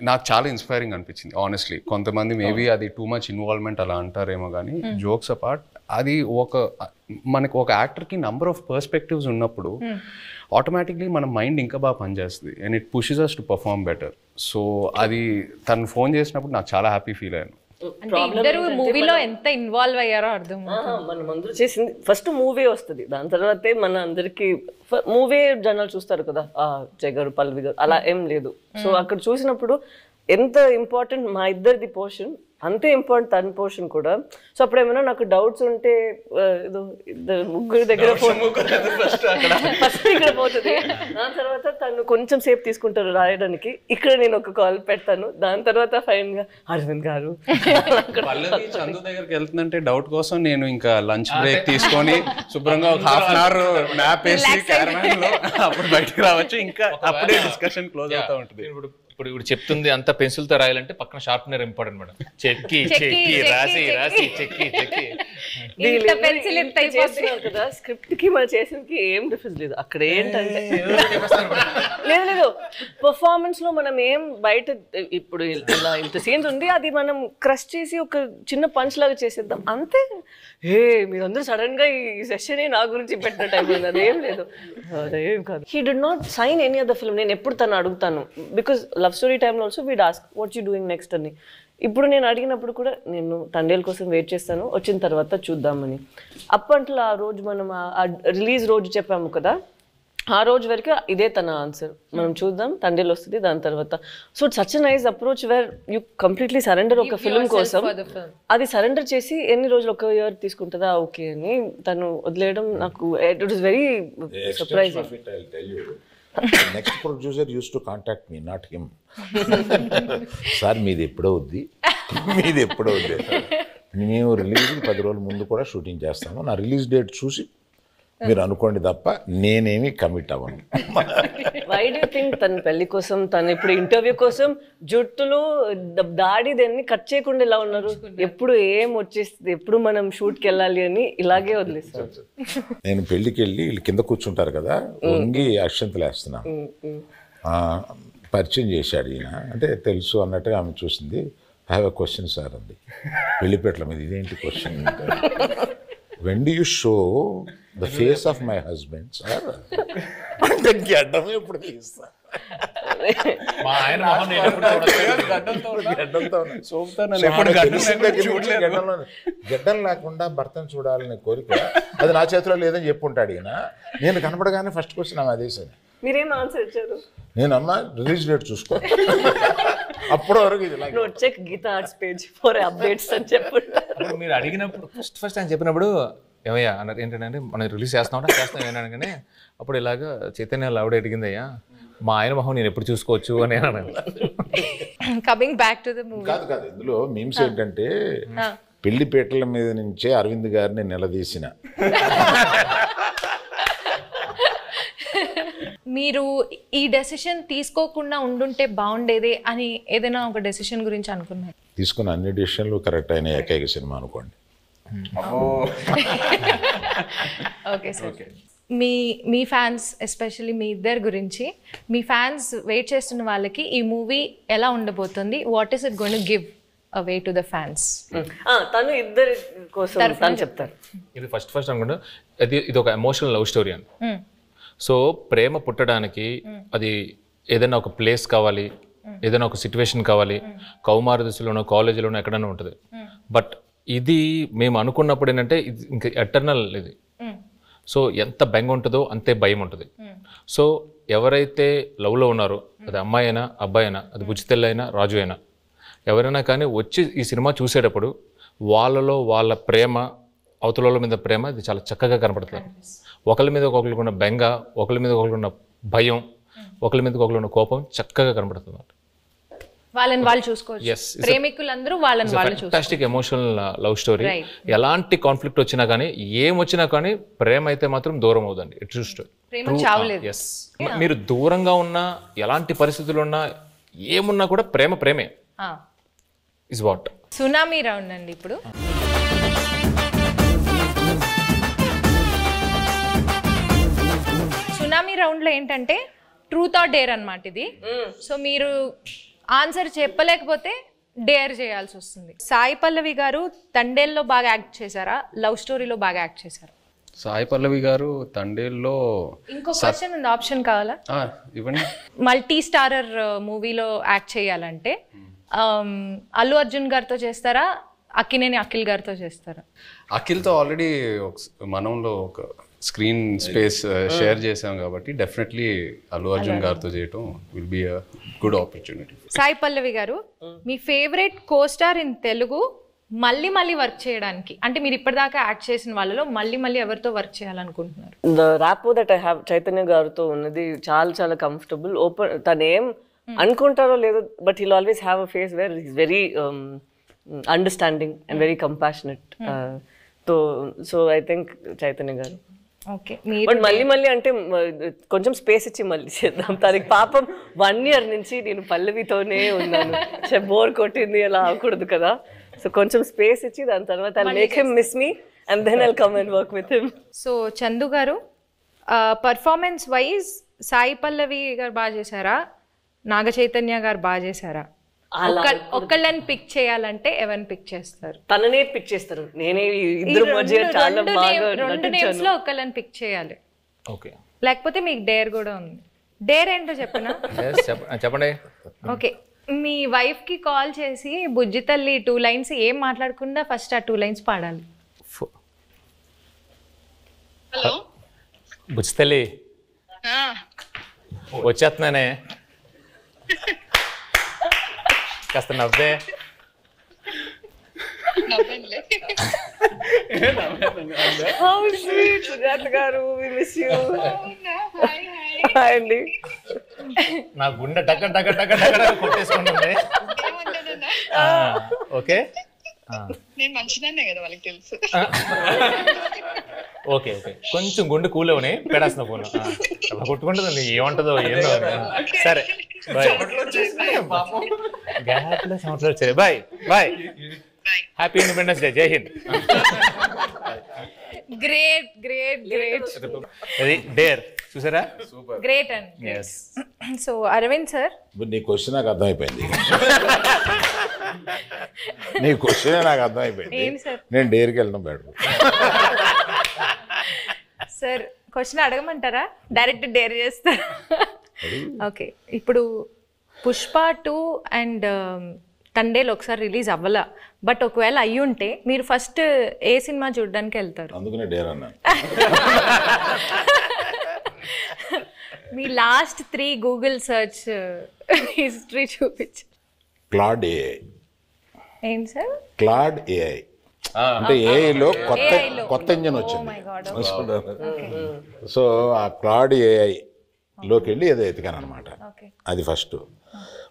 S4: నాకు చాలా ఇన్స్పైరింగ్ అనిపించింది ఆనెస్ట్లీ. కొంతమంది మేబీ అది టూ మచ్ ఇన్వాల్వ్మెంట్ అలా అంటారేమో కానీ జోక్స్ అపార్ట్, అది మనకు ఒక యాక్టర్కి నంబర్ ఆఫ్ పర్స్పెక్టివ్స్ ఉన్నప్పుడు ఆటోమేటిక్లీ మన మైండ్ ఇంకా బాగా పనిచేస్తుంది and it pushes us to perform better. So అది తను ఫోన్ చేసినప్పుడు నాకు చాలా హ్యాపీ ఫీల్ అయ్యాను.
S1: అంటే ఇద్దరు మూవీలో ఎంత ఇన్వాల్వ్ అయ్యారో అర్థం.
S2: మనం అందరూ చేసింది ఫస్ట్ మూవీ వస్తుంది, దాని తర్వాతే మన అందరికి మూవీ జనాలు చూస్తారు కదా, జయ గారు పల్లవి గారు అలా ఏం లేదు. సో అక్కడ చూసినప్పుడు ఎంత ఇంపార్టెంట్ మా ఇద్దరిది పోర్షన్, అంతే ఇంపార్టెంట్ తన పోర్షన్ కూడా. సో అప్పుడు ఏమైనా నాకు డౌట్స్ ఉంటే ఏదో ముగ్గురు దగ్గర ఫస్ట్ ఇక్కడ పోతుంది, దాని తర్వాత తను కొంచెం సేపు తీసుకుంటారు రాయడానికి, ఇక్కడ నేను ఒక కాల్ పెడతాను, దాని తర్వాత ఫైన్ గా అరవింద్ గారు.
S4: పల్లవి చందు దగ్గరికి వెళ్తుందంటే డౌట్ కోసం నేను ఇంకా లంచ్ బ్రేక్ తీసుకొని శుభ్రంగా ఒక ½ an hour మ్యాప్ వేసి క్యారవాన్ లో అప్పుడు బయటకు రావచ్చు, ఇంకా అప్పుడే డిస్కషన్ క్లోజ్ అవుతా ఉంటుంది.
S3: ఇప్పుడు చెప్తుంది అంత పెన్సిల్ తో రాయాలంటే పక్కన షార్ప్నర్ ఇంపార్టెంట్ మేడం. చెక్కి రాసి చెక్కి
S2: కదా, స్క్రిప్ట్ కి మనం చేసేది ఏం డిఫరెన్స్ లేదు. అక్కడ ఏంటంటే లేదు పర్ఫార్మెన్స్ లో మనం ఏం బయట ఇప్పుడు ఇలా ఇంత సీన్స్ ఉంది, అది మనం క్రష్ చేసి ఒక చిన్న పంచ్ లాగా చేసేద్దాం అంతే. మీరందరూ సడన్ గా ఈ సెషన్ నా గురించి పెట్టిన టైం ఉంది, అదేం లేదు, అదేం కాదు. He did not sign any other film. నేను ఎప్పుడు తను అడుగుతాను, బికాస్ లవ్ స్టోరీ టైంలో also we'd ask what you doing next అని. ఇప్పుడు నేను అడిగినప్పుడు కూడా నేను తండేల కోసం వెయిట్ చేస్తాను, వచ్చిన తర్వాత చూద్దామని. అప్పట్లో ఆ రోజు మనం రిలీజ్ రోజు చెప్పాము కదా, ఆ రోజు వరకు ఇదే తన ఆన్సర్, మనం చూద్దాం తండేలు వస్తుంది దాని తర్వాత. So such a nice approach where you completely surrender ఒక ఫిల్మ్ కోసం. అది సరెండర్ చేసి ఎన్ని రోజులు, ఒక ఇయర్ తీసుకుంటుందా ఓకే అని తను వదిలేయడం నాకు it was very surprising.
S5: Next producer use to contact me, not him. Sir మీది ఎప్పుడవుద్ది, మేము రిలీజ్కి 10 రోజుల ముందు కూడా షూటింగ్ చేస్తాము, నా రిలీజ్ డేట్ చూసి మీరు అనుకోండి తప్ప నేనేమి కమిట్ అవ్వను.
S2: వై డూ థింక్ తన పెళ్లి కోసం, తను ఇప్పుడు ఇంటర్వ్యూ కోసం జుట్టులు దాడి దాన్ని కట్ చేయకుండా ఇలా ఉన్నారు? ఎప్పుడు ఏం వచ్చేస్తుంది, ఎప్పుడు మనం షూట్కి వెళ్ళాలి అని ఇలాగే వదిలేస్తారు.
S5: నేను పెళ్లికి వెళ్ళి వీళ్ళు కింద కూర్చుంటారు కదా, వంగి అక్షంతలు వేస్తున్నాను. పరిచయం చేశాడు ఈయన, అంటే తెలుసు అన్నట్టుగా ఆమె చూసింది. I have a question sir అంది, పెళ్లిపేటల మీద. ఇదేంటి question? When do you show the face of my husband sir అంటే గడ్డం ఎప్పుడు తీస్తా? గడ్డం లేకుండా భర్తను చూడాలనే కోరిక అది నా చేతిలో లేదని చెప్పుంటాడు ఈయన. నేను కనపడగానే ఫస్ట్ క్వశ్చన్ ఆమె అదేసాను.
S2: మీరేం ఆన్సర్ ఇచ్చారు?
S5: నేను అమ్మా రిలీజ్ డేట్ చూసుకో, అప్పటి వరకు
S2: check Geetha Arts page for updates అని చెప్పుంటారు.
S3: మీరు అడిగినప్పుడు ఫస్ట్ ఆయన చెప్పినప్పుడు ఏమయ్యా అన్నారు, ఏంటంటే మనం రిలీజ్ చేస్తాం ఏమన్నాను కానీ అప్పుడు ఇలాగా చైతన్య ఆవిడ అడిగిందయ్యా, మా ఆయన మొహం నేను ఎప్పుడు చూసుకోవచ్చు అని అన్నాను.
S1: Coming back to the movie.
S5: కాదు ఇందులో మీమ్స్ ఏంటంటే పెళ్లిపేటల మీద నుంచే అరవింద్ గారిని నిలదీసిన.
S1: మీరు ఈ డెసిషన్ తీసుకోకుండా ఉండుంటే బాగుండేది అని ఏదైనా ఒక డెసిషన్ గురించి అనుకున్నారు?
S5: తీసుకున్న అన్ని డిసిషన్లు కరెక్ట్ అయిన ఏకైక సినిమా అనుకోండి.
S1: ఓకే సార్, మీ ఫ్యాన్స్ ఎస్పెషల్లీ మీ ఇద్దరి గురించి, మీ ఫ్యాన్స్ వెయిట్ చేస్తున్న వాళ్ళకి ఈ మూవీ ఎలా ఉండబోతుంది, what is it going to give away to the fans?
S2: తను ఇద్దరి కోసం తను చెప్తారు.
S3: ఇది ఫస్ట్ అనుకుంటా ఇది ఒక ఎమోషనల్ లవ్ స్టోరీ అని. సో ప్రేమ పుట్టడానికి అది ఏదైనా ఒక ప్లేస్ కావాలి, ఏదైనా ఒక సిచ్యువేషన్ కావాలి, కౌమార దశలోనో కాలేజీలోనో ఎక్కడైనా ఉంటుంది. బట్ ఇది మేము అనుకున్నప్పుడు ఏంటంటే ఇది ఇంకా ఎటర్నల్ ఇది. సో ఎంత బెంగ ఉంటుందో అంతే భయం ఉంటుంది. సో ఎవరైతే లవ్లో ఉన్నారో, అది అమ్మాయి అయినా అబ్బాయి అయినా, అది బుజ్జితెల్లి అయినా రాజు అయినా, ఎవరైనా కానీ వచ్చి ఈ సినిమా చూసేటప్పుడు వాళ్ళలో వాళ్ళ ప్రేమ, అవతల మీద ప్రేమ ఇది చాలా చక్కగా కనపడుతుంది. ఒకరి మీద ఒకరికి ఉన్న బెంగ, ఒకరి మీద ఒకరికి ఉన్న భయం, ఒకరి మీద ఒకరికి ఉన్న కోపం చక్కగా కనపడుతుంది.
S1: వాళ్ళని వాళ్ళు చూసుకోవచ్చు, ప్రేమికులందరూ వాళ్ళని వాళ్ళు చూసుకోవచ్చు.
S3: Fantastic emotional love story. ఎలాంటి కాన్ఫ్లిక్ట్ వచ్చినా కానీ, ఏం వచ్చినా కానీ ప్రేమ అయితే మాత్రం దూరం అవుదండి. It true story.
S1: ప్రేమ చావలేదు.
S3: ఎస్, మీరు దూరంగా ఉన్నా, ఎలాంటి పరిస్థితులు ఉన్నా, ఏమున్నా కూడా ప్రేమే ఇస్ వాట్.
S1: సునామీ రౌండ్ అండి. ఇప్పుడు సునామీ రౌండ్లో ఏంటంటే ట్రూత్ ఆర్ డేర్ అన్నమాట ఇది. సో మీరు ఆన్సర్ చెప్పలేకపోతే డేర్ చేయాల్సి వస్తుంది. సాయి పల్లవి గారు తండేల్లో బాగా యాక్ట్ చేశారా, లవ్ స్టోరీలో బాగా యాక్ట్ చేశారా?
S4: సాయి పల్లవి గారు తండేల్లో
S1: ఇంకో క్వశ్చన్ ఉంది, ఆప్షన్ కావాలా?
S4: ఇవ్వండి.
S1: మల్టీ స్టారర్ మూవీలో యాక్ట్ చేయాలంటే అల్లు అర్జున్ గారితో చేస్తారా, అక్కినేని అఖిల్ గారితో చేస్తారా?
S4: అఖిల్తో ఆల్రెడీ మనంలో ఒక స్క్రీన్ స్పేస్ షేర్ చేసాం కాబట్టి డెఫినెట్లీ అల్లు అర్జున్ గారితో చేయటం will be a good opportunity.
S1: Sai Pallavi garu, మీ ఫేవరెట్ కోస్టార్ ఇన్ తెలుగు మళ్ళీ వర్క్ చేయడానికి, అంటే మీరు ఇప్పటిదాకా యాక్ట్ చేసిన వాళ్ళలో మళ్ళీ ఎవరితో వర్క్ చేయాలనుకుంటున్నారు?
S2: The rapport that I have Chaitanya గారితో ఉన్నది చాలా కంఫర్టబుల్. ఓపెన్, తను ఏం అనుకుంటారో లేదో, but he'll always have a face where is very understanding and very compassionate. So I think Chaitanya garu.
S1: Okay,
S2: but మళ్ళీ అంటే కొంచెం స్పేస్ ఇచ్చి మళ్ళీ చేద్దాం. తనకి పాపం 1 year నుంచి నేను పల్లవితోనే ఉన్నాను, బోర్ కొట్టింది, అలా అవ్వకూడదు కదా. సో కొంచెం స్పేస్ ఇచ్చి దాని తర్వాత I'll make him miss me and then I'll come and work with him.
S1: So Chandu గారు, పర్ఫార్మెన్స్ వైజ్ సాయి పల్లవి గారు బాగా చేశారా, నాగ చైతన్య గారు బాగా చేశారా? ఒక్కళ్ళని పిక్ చేయాలంటే ఎవరిని పిక్ చేస్తారు?
S2: తననే పిక్ చేస్తారు. నేనే ఇద్దరు మధ్య చాలా బాగా
S1: రెండు నేమ్స్ లో ఒక్కళ్ళని పిక్ చేయాలి.
S3: ఓకే,
S1: లేకపోతే మీకు డేర్ కూడా ఉంది. డేర్ ఏంటో చెప్పనా?
S3: చెప్పండి.
S1: ఓకే, మీ వైఫ్ కి కాల్ చేసి బుజ్జి తల్లి 2 lines ఏం మాట్లాడకుండా ఫస్ట్ ఆ 2 lines పాడాలి.
S6: హలో
S3: బుజ్జితల్లి, వచ్చేస్తున్నానే, కాస్త నవ్వే.
S6: నవ్వండి.
S2: How sweet, సుజాత గారు, we miss you. Hi అండి.
S3: నా గుండె టక కొట్టేసుకుంటుంది. ఓకే,
S6: నేను మంచిదాన్నే కదా, వాళ్ళకి తెలుసు.
S3: ఓకే, కొంచెం గుండె కూలేవని పెడేస్తున్న ఫోన్ కొట్టుకుంటుంది. ఏమంటుందో ఏందో. సరే, bye. Bye. Happy independence day. Jai Hind.
S1: Great.
S3: అది డేర్ చూసారా?
S1: గ్రేట్ అండి. సో అరవింద్ సార్,
S5: నీ క్వశ్చన్ నాకు అర్థమైపోయింది. నీ క్వశ్చనే నాకు అర్థమైపోయింది. నేను డేర్కి వెళ్ళడం బెటర్.
S1: సార్ క్వశ్చన్ అడగమంటారా, డైరెక్ట్ డేర్ చేస్తారా? ఓకే, ఇప్పుడు పుష్ప 2 అండ్ తండేలు ఒకసారి రిలీజ్ అవ్వాల, బట్ ఒకవేళ అయ్యి ఉంటే మీరు ఫస్ట్ ఏ సినిమా చూడడానికి వెళ్తారు?
S5: అందుకనే డేర్ అన్నా.
S1: మీ లాస్ట్ 3 గూగుల్ సర్చ్ హిస్టరీ చూపించు.
S5: Claude AI.
S1: ఏంటి సార్?
S5: క్లాడ్ ఏఐ అంటే ఏఐలో కొత్త ఇంజన్ వచ్చింది. సో ఆ క్లాడ్ ఏఐ లోకి వెళ్ళి ఏదో ఎతికాను అనమాట. అది first.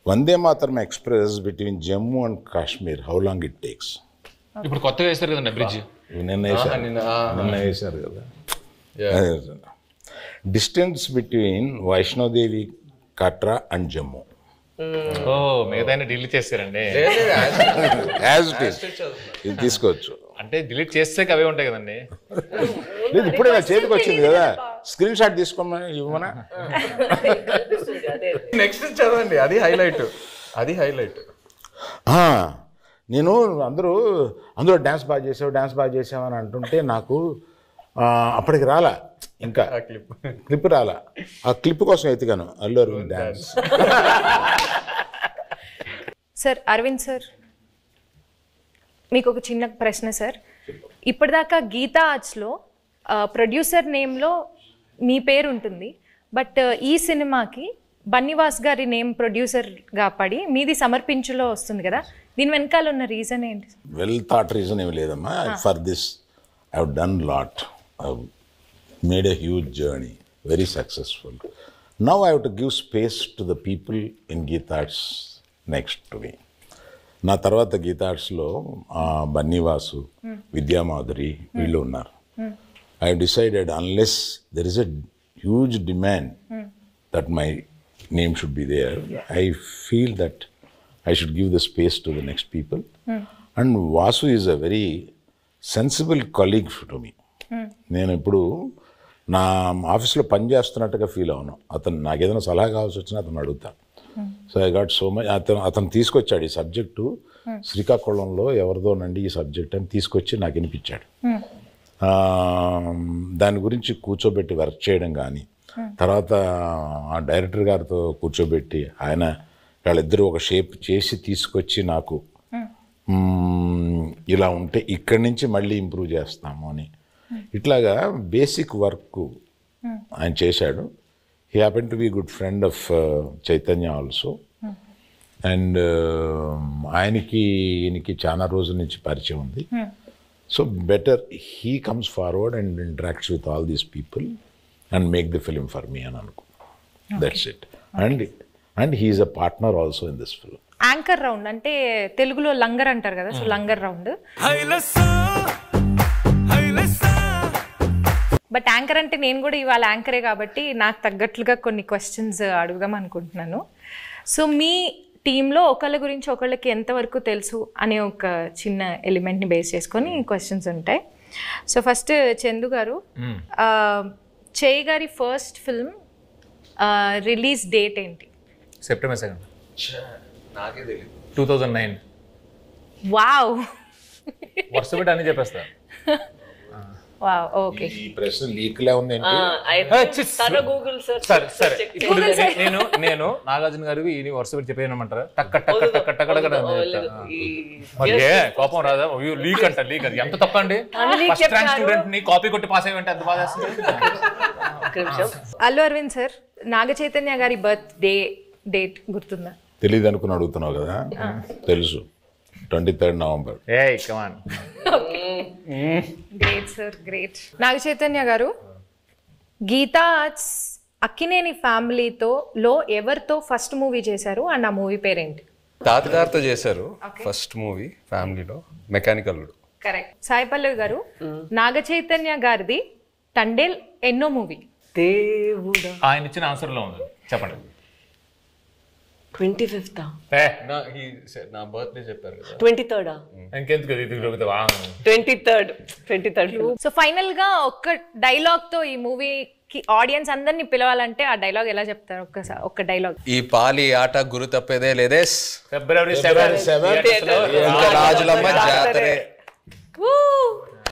S5: Vande Mataram express between Jammu and Kashmir, how long it takes?
S3: ఇప్పుడు కొత్తగా వేస్తారు కదండి బ్రిడ్జ్.
S5: నిన్న వేశారు కదా. Distance between Vaishno Devi Katra and Jammu.
S3: ఓ మిగతా డిలీట్ చేస్తారండి.
S5: యాజ్ ఇట్ ఈస్ ఇది తీసుకోవచ్చు.
S3: అంటే డిలీట్ చేస్తే అవే ఉంటాయి కదండి.
S5: లేదు ఇప్పుడే నా చేతికి వచ్చింది కదా, స్క్రీన్ షాట్ తీసుకోమని ఇవ్వమనా.
S4: నెక్స్ట్ చదవండి, అది హైలైట్, అది హైలైట్.
S5: నేను అందులో డ్యాన్స్ బాగా చేసావు అని అంటుంటే నాకు అప్పటికి రాలా, ఇంకా క్లిప్ రాలా. ఆ క్లిప్ కోసం ఎత్తిగాను Allu Aravind dance.
S1: Sir Arvind sir, మీకు ఒక చిన్న ప్రశ్న సార్. ఇప్పటిదాకా గీతా ఆర్ట్స్లో ప్రొడ్యూసర్ నేమ్లో మీ పేరు ఉంటుంది, బట్ ఈ సినిమాకి బన్నీవాస్ గారి నేమ్ ప్రొడ్యూసర్గా పడి మీది సమర్పించులో వస్తుంది కదా, దీని వెనకాల ఉన్న రీజన్ ఏంటి?
S5: వెల్ థాట్ రీజన్ ఏమి లేదమ్మా. For this I have done lot, I have made a huge journey, very successful. Now I have to give space to the people in Gita arts next to me. నా తర్వాత గీతా ఆర్ట్స్లో బన్నీవాసు, విద్యామాధురి వీళ్ళు ఉన్నారు. I have decided unless there is a huge demand that my name should be there, I feel that I should give the space to the next people. And Vasu is a very sensible colleague to me. నేను ఇప్పుడు నా ఆఫీస్లో పని చేస్తున్నట్టుగా feel అవును. అతను నాకు ఏదైనా సలహా కావాల్సి వచ్చినా అతను అడుగుతా. So I got so much. అతను తీసుకొచ్చాడు ఈ సబ్జెక్టు, శ్రీకాకుళంలో ఎవరిదోనండి ఈ సబ్జెక్ట్ అని తీసుకొచ్చి నాకు వినిపించాడు. దాని గురించి కూర్చోబెట్టి వర్క్ చేయడం కానీ, తర్వాత ఆ డైరెక్టర్ గారితో కూర్చోబెట్టి ఆయన వాళ్ళిద్దరూ ఒక షేప్ చేసి తీసుకొచ్చి నాకు ఇలా ఉంటే ఇక్కడి నుంచి మళ్ళీ ఇంప్రూవ్ చేస్తాము అని ఇట్లాగా బేసిక్ వర్క్ ఆయన చేశాడు. He happen to be good friend of Chaitanya also. And ఈయనకి చాలా రోజుల నుంచి పరిచయం ఉంది. So better he comes forward and interacts with all these people and make the film for me and Anku. That's it. And he is a partner also in this film.
S1: Anchor round అంటే తెలుగులో లంగర్ అంటారు కదా, so langar round. But anchor అంటే నేను కూడా ఇవాళ యాంకరే కాబట్టి నాకు తగ్గట్లుగా కొన్ని క్వశ్చన్స్ అడుగుదాం అనుకుంటున్నాను. సో మీ టీంలో ఒకళ్ళ గురించి ఒకళ్ళకి ఎంతవరకు తెలుసు అనే ఒక చిన్న ఎలిమెంట్ని బేస్ చేసుకొని క్వశ్చన్స్ ఉంటాయి. సో ఫస్ట్ చందు గారు, చేయి గారి ఫస్ట్ ఫిల్మ్ రిలీజ్ డేట్ ఏంటి?
S3: September 2nd, 2009.
S1: వావ్,
S3: వరుస పెట్టి అన్ని చెప్పేస్తా.
S1: Wow, okay.
S5: ఈ ప్రశ్న లీక్లే ఉంది.
S3: సరే ఇప్పుడు నేను నాగార్జున గారికి ఈ వరుస పెట్టి చెప్పేయమంటారా? టక్క టక్క టక్క టక్క మరి కోపం రాదా? లీక్ అంట, లీక్ అది ఎంత తప్ప అండి. ఫస్ట్ ర్యాంక్ స్టూడెంట్ ని కాపీ కొట్టి పాస్ అయ్యి ఎంత బాధ.
S1: అల్లు అరవింద్ సార్, నాగ చైతన్య గారి బర్త్ డేట్ గుర్తుందా?
S5: తెలీదు అనుకుని అడుగుతున్నావు కదా, తెలుసు. 23rd November.
S3: ఏయ్ come on.
S1: Great sir, great. Naga Chaitanya garu, Geetha Arts Akkineni ఫ్యామిలీతో ఎవరితో ఫస్ట్ మూవీ చేశారు అండ్ ఆ మూవీ పేరేంటి?
S4: తాతగారితో చేశారు ఫస్ట్ మూవీ ఫ్యామిలీలో, మెకానికల్.
S1: కరెక్ట్. సాయి పల్లవి గారు, నాగ చైతన్య గారిది తండేల్ ఎన్నో మూవీ?
S2: దేవుడా,
S3: ఆయన ఇచ్చిన ఆన్సర్లో ఉంది, చెప్పండి.
S2: 25th,
S4: నా బర్త్డే చెప్పారు కదా,
S2: 23rd,
S3: ఇంకెందుకు
S2: 23rd.
S1: సో ఫైనల్ గా ఒక్క డైలాగ్ తో ఈ మూవీకి ఆడియన్స్ అందరినీ పిలవాలంటే ఆ డైలాగ్ ఎలా చెప్తారు? ఒక్కసారి ఒక్క డైలాగ్.
S4: ఈ పాలి ఆట గురు తప్పేదే లేదే,
S3: February 7th
S4: రాజులమ్మ జాతరే.